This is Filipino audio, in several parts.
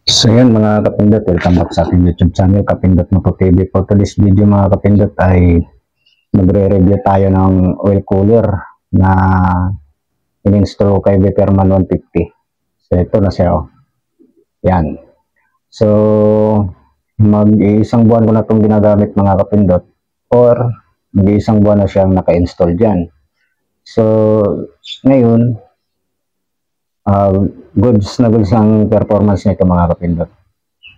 So yun mga kapindot, welcome back sa ating YouTube channel, Kapindot Moto TV. For today's video mga kapindot ay magre-review tayo ng oil cooler na in-install kay Viperman 150. So ito na siya, oh. Yan. So mag-iisang buwan ko na itong ginagamit mga kapindot, or mag-iisang buwan na siyang naka-install dyan. So ngayon, goods na goods ang performance nito mga kapindot,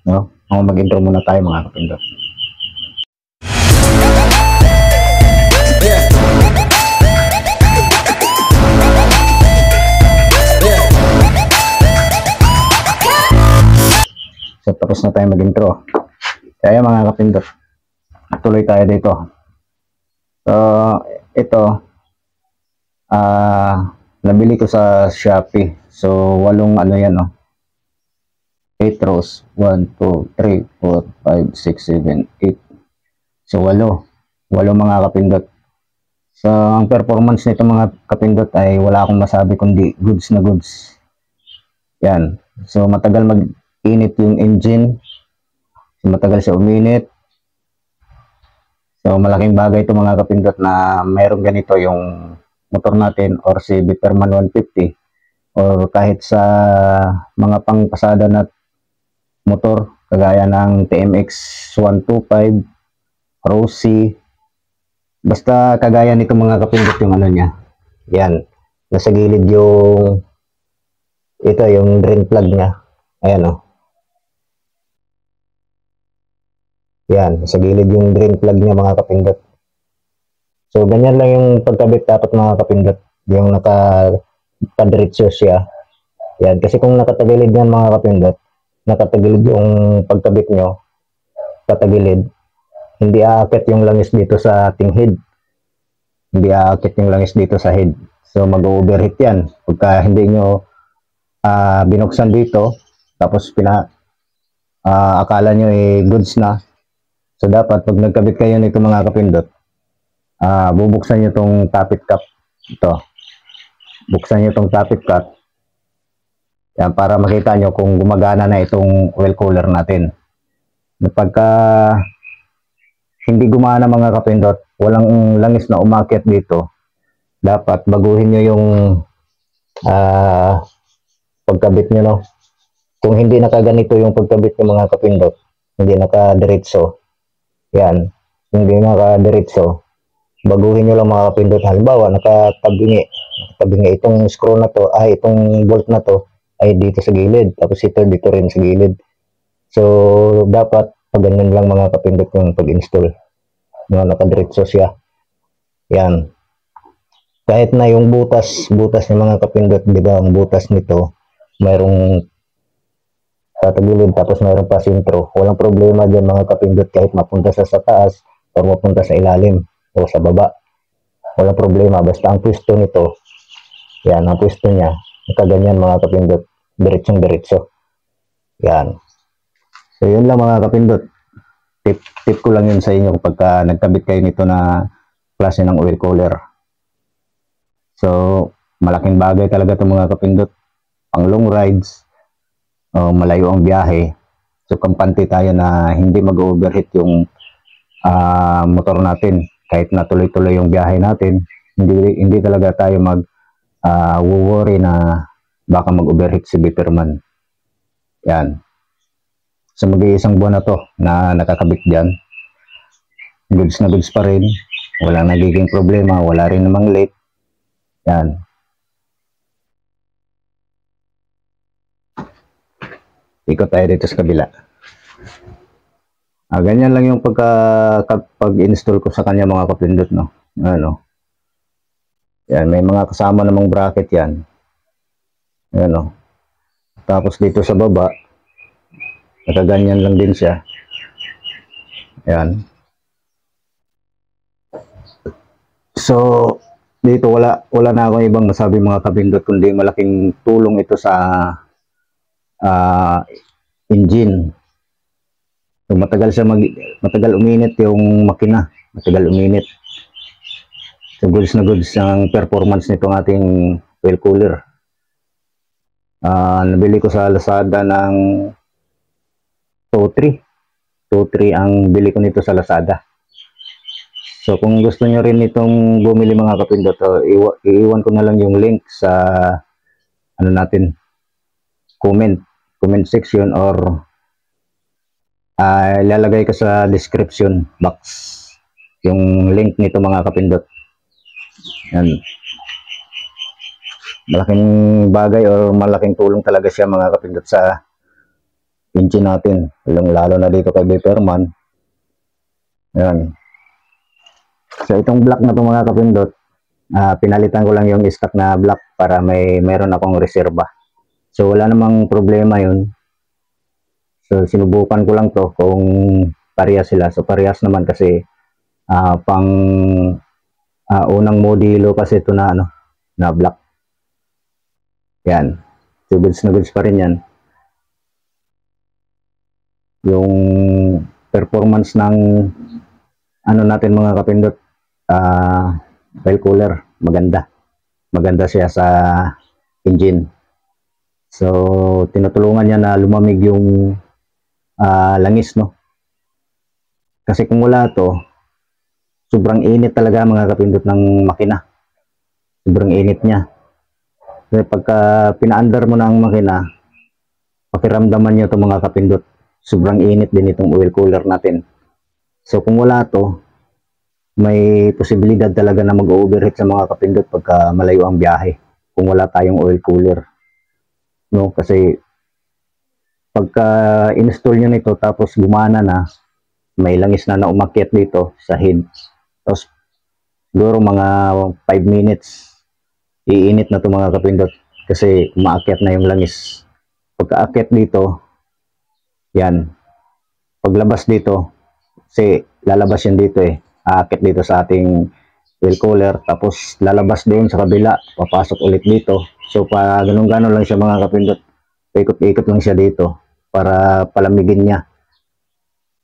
no? Mag-intro muna tayo mga kapindot. So tapos na tayo mag-intro. Kaya mga kapindot, tuloy tayo dito. So ito nabili ko sa Shopee. So 8 ano yan, no? 8 rows. 1, 2, 3, 4, 5, 6, 7, 8. So 8 mga kapindot. So ang performance nito mga kapindot ay wala akong masabi kundi goods na goods. Yan. So matagal mag-init yung engine. So, matagal siya uminit. So malaking bagay ito mga kapindot na mayroong ganito yung motor natin, or si Viperman 150, or kahit sa mga pangpasada na motor kagaya ng TMX 125, Rossi, basta kagaya nito mga kapindot yung ano niya. Yan, nasa gilid yung ito yung drain plug niya. Ayan, oh. Yan, nasa gilid yung drain plug niya mga kapindot. So ganyan lang yung pagkabit dapat mga kapindot, yung nakadiretso siya. Yan, kasi kung nakatagilid yan mga kapindot, nakatagilid yung pagkabit nyo, patagilid, hindi aakit yung langis dito sa ating head. Hindi aakit yung langis dito sa head. So mag-overheat yan. Pagka hindi nyo binuksan dito, tapos akala nyo goods na. So dapat pag nagkabit kayo nito mga kapindot, bubuksan nyo itong tappet cap. Ito. Buksan nyo itong tappet cap. Yan, para makita nyo kung gumagana na itong oil cooler natin. Pagka hindi gumana mga kapindot, walang langis na umakyat dito, dapat baguhin nyo yung pagkabit nyo, no? Kung hindi nakaganito yung pagkabit ng mga kapindot, hindi nakadiretso, yan, hindi nakadiretso, baguhin nyo lang mga kapindot. Halimbawa, nakatabingi itong screw na to, itong bolt na to ay dito sa gilid, tapos ito dito rin sa gilid. So dapat pag ganyan lang mga kapindot yung pag-install, no, nakadiretso siya. Yan, kahit na yung butas ng mga kapindot, di ba, ang butas nito mayroong tatagilid tapos mayroong pa sintro, walang problema dyan mga kapindot, kahit mapunta sa taas o mapunta sa ilalim o sa baba, walang problema, basta ang pwesto nito, yan, ang pwesto niya nakaganyan mga kapindot, diretsong diretso. Yan, so yun lang mga kapindot, tip ko lang yun sa inyo kapag nagkabit kayo nito na klase ng oil cooler. So malaking bagay talaga itong mga kapindot, ang long rides, malayo ang biyahe. So kampante tayo na hindi mag-overheat yung motor natin. Kahit na tuloy-tuloy yung biyahe natin, hindi talaga tayo worry na baka mag-overheat si Viperman. Yan. So mag-iisang buwan na to na nakakabit dyan. Goods na goods pa rin. Walang nagiging problema. Wala rin namang leak. Yan. Ikot tayo dito sa kabila. Ganyan lang yung pag-install ko sa kanya mga kapindot, no? Ano? Yan, may mga kasama namang bracket yan. Ayan, no? Tapos dito sa baba, nakaganyan lang din siya. Ayan. So dito wala na akong ibang masabi mga kapindot, kundi malaking tulong ito sa engine. So matagal uminit yung makina, matagal uminit. So goods na goods ang performance nitong ating oil cooler. Nabili ko sa Lazada ng 2-3. 2-3 ang bili ko nito sa Lazada. So kung gusto nyo rin itong bumili mga kapindot, iiwan ko na lang yung link sa ano natin, comment section, or ilalagay ko sa description box yung link nito mga kapindot. Yan. Malaking bagay o malaking tulong talaga siya mga kapindot sa engine natin, lalo na dito kay Beperman. Yan. So itong block na to mga kapindot, pinalitan ko lang yung stock na block para meron akong reserba. So wala namang problema yun. So sinubukan ko lang to kung parehas sila. So parehas naman kasi pang unang modelo kasi ito na na block. Yan. So goods na goods pa rin yan. Yung performance ng ano natin mga kapindot, oil cooler, maganda siya sa engine. So tinutulungan niya na lumamig yung langis, no, kasi kung wala to, sobrang init talaga mga kapindot ng makina. Sobrang init niya. Kasi pagka pinaandar mo ng makina, pakiramdaman niyo to mga kapindot, sobrang init din itong oil cooler natin. So kung wala to, may posibilidad talaga na mag-overheat sa mga kapindot pagka malayo ang biyahe kung wala tayong oil cooler, no, kasi pagka install nyo nito tapos gumana na, may langis na umakyat dito sa head, tapos siguro mga 5 minutes iinit na to mga kapindot kasi umaakyat na yung langis. Pagka akyat dito, yan, paglabas dito, kasi lalabas yan dito aakyat dito sa ating oil cooler, tapos lalabas doon sa kabila, papasok ulit dito. So pa ganun-ganon lang siya mga kapindot, ikot-ikot lang siya dito para palamigin niya.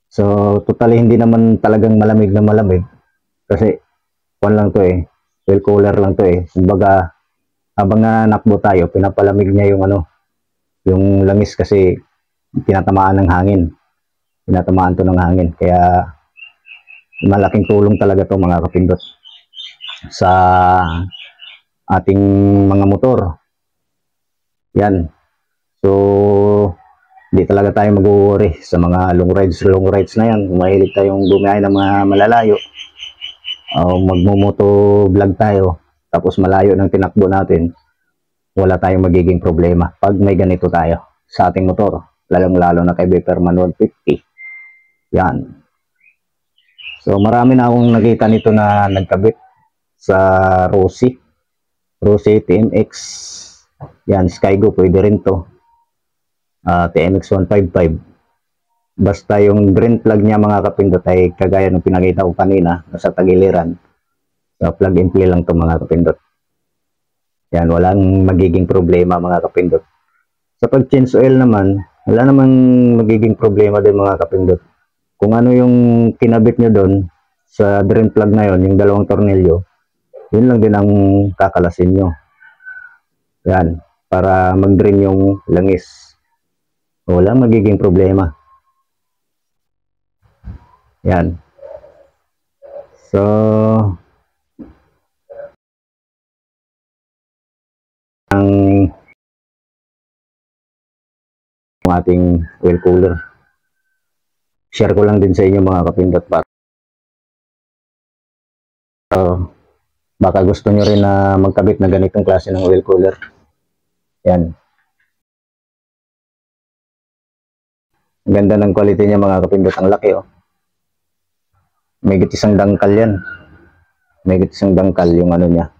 So totally hindi naman talagang malamig na malamig kasi kuwan lang to oil cooler lang to kumbaga habang nanakbo tayo, pinapalamig niya yung yung langis kasi tinatamaan ng hangin. Tinatamaan to ng hangin, kaya malaking tulong talaga to mga kapindot sa ating mga motor. Yan. So hindi talaga tayo mag-worry sa mga long rides na yan. Kung mahilig tayong bumiyahe ng mga malalayo, magmumoto vlog tayo, tapos malayo ng tinakbo natin, wala tayong magiging problema pag may ganito tayo sa ating motor, lalong-lalo na kay Beperman 150. Yan. So marami na akong nakita nito na nagkabit sa Rossi TMX. Yan, Skygo pwede rin to. TMX 155. Basta yung drain plug niya mga kapindot ay kagaya ng pinakita ko kanina sa tagiliran. So plug and play lang to mga kapindot. Yan, walang magiging problema mga kapindot. Sa pag-change oil naman, wala namang magiging problema din mga kapindot. Kung ano yung kinabit nyo doon sa drain plug na yon, yung dalawang tornilyo, yun lang din ang kakalasin nyo. Yan, para mag-drain yung langis. Wala magiging problema. Yan. So, ang ating oil cooler. Share ko lang din sa inyo mga kapindot para baka gusto nyo rin na magkabit na ganitong klase ng oil cooler. Yan. Ang ganda ng quality niya mga kapindot. Ang laki May isang dangkal yan. May isang dangkal yung niya.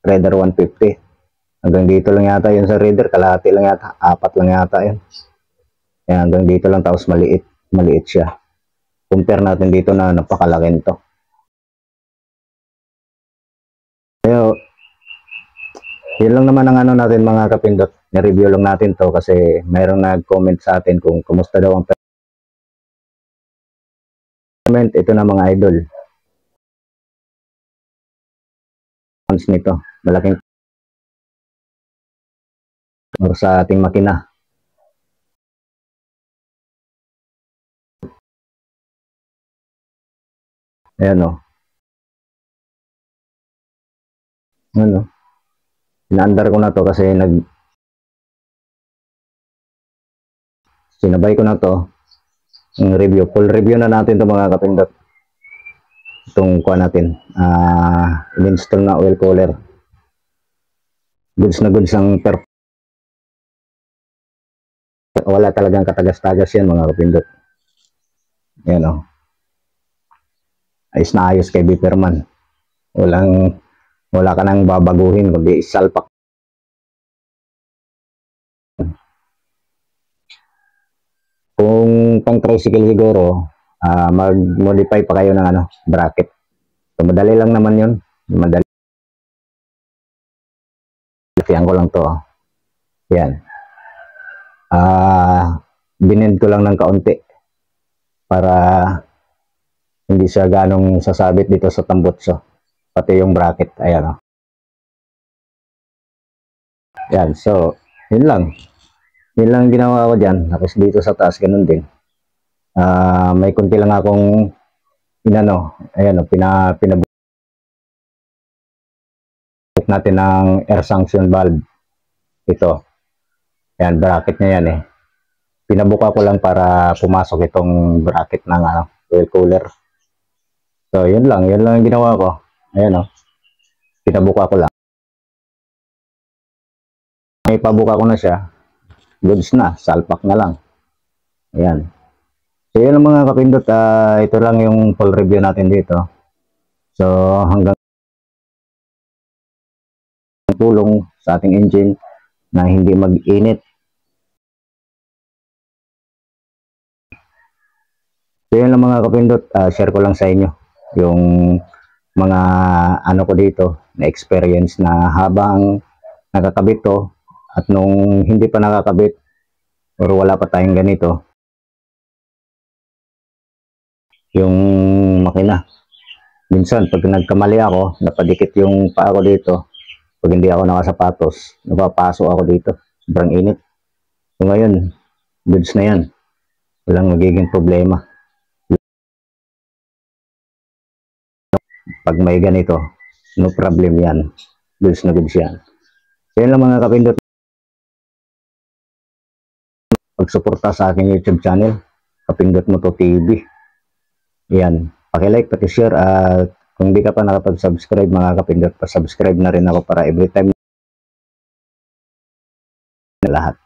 Raider 150. Hanggang dito lang yata yun sa Raider. Kalahati lang yata. 4 lang yata yun. Yan, hanggang dito lang, tapos maliit. Maliit siya. Compare natin dito na napakalaki nito. Kaya, yun lang naman ang natin mga kapindot. Ni-review lang natin to kasi mayroong nag-comment sa atin kung kumusta daw ang performance. Ito na mga idol. Nito, malaking or sa ating makina. Ayan o. Ano, inaandar ko na to kasi sinabay ko na to ng review. Full review na natin to mga kapindot. Itong kuha natin. In-install na oil cooler. Goods na goods ang wala talagang katagas-tagas yan mga kapindot. Ayan o. Ayos na ayos kay Biperman. Wala ka nang babaguhin kundi salpak. Kung pang tricycle siguro, mag-modify pa kayo ng bracket. So, madali lang naman yun. Madali. Lakihan ko lang to. Yan. Binend ko lang ng kaunti para hindi siya ganong sasabit dito sa tambutso. Pati yung bracket. Ayan o. Yan. So, yun lang. Yun lang ginawa ko dyan. Tapos dito sa taas, ganun din. May kunti lang akong ayan o, pinabuk natin ng air sanction valve. Ito. Ayan, bracket niya yan eh. Pinabuka ko lang para pumasok itong bracket ng oil cooler. So, yun lang ang ginawa ko. Ayan o. Pinabuka ko lang. May pabuka ko na siya. Goods na. Salpak na lang. Ayan. So, yun ang mga kapindot. Ito lang yung full review natin dito. So, hanggang tulong sa ating engine na hindi mag-init. So, yun lang mga kapindot. Share ko lang sa inyo yung mga ko dito na experience na habang nakakabit to at nung hindi pa nakakabit or wala pa tayong ganito yung makina. Minsan pag nagkamali ako, napadikit yung paa ko dito, pag hindi ako nakasapatos, napapaso ako dito, sobrang init. So ngayon, goods na yan, walang magiging problema. Pag may ganito, no problem yan, goods na goods yan. So yun lang mga kapindot, pagsuporta sa aking YouTube channel, Kapindot Moto TV. Yan, paki-like, paki-share, at kung di ka pa nakapag-subscribe mga kapindot, pa-subscribe na rin ako para every time na lahat.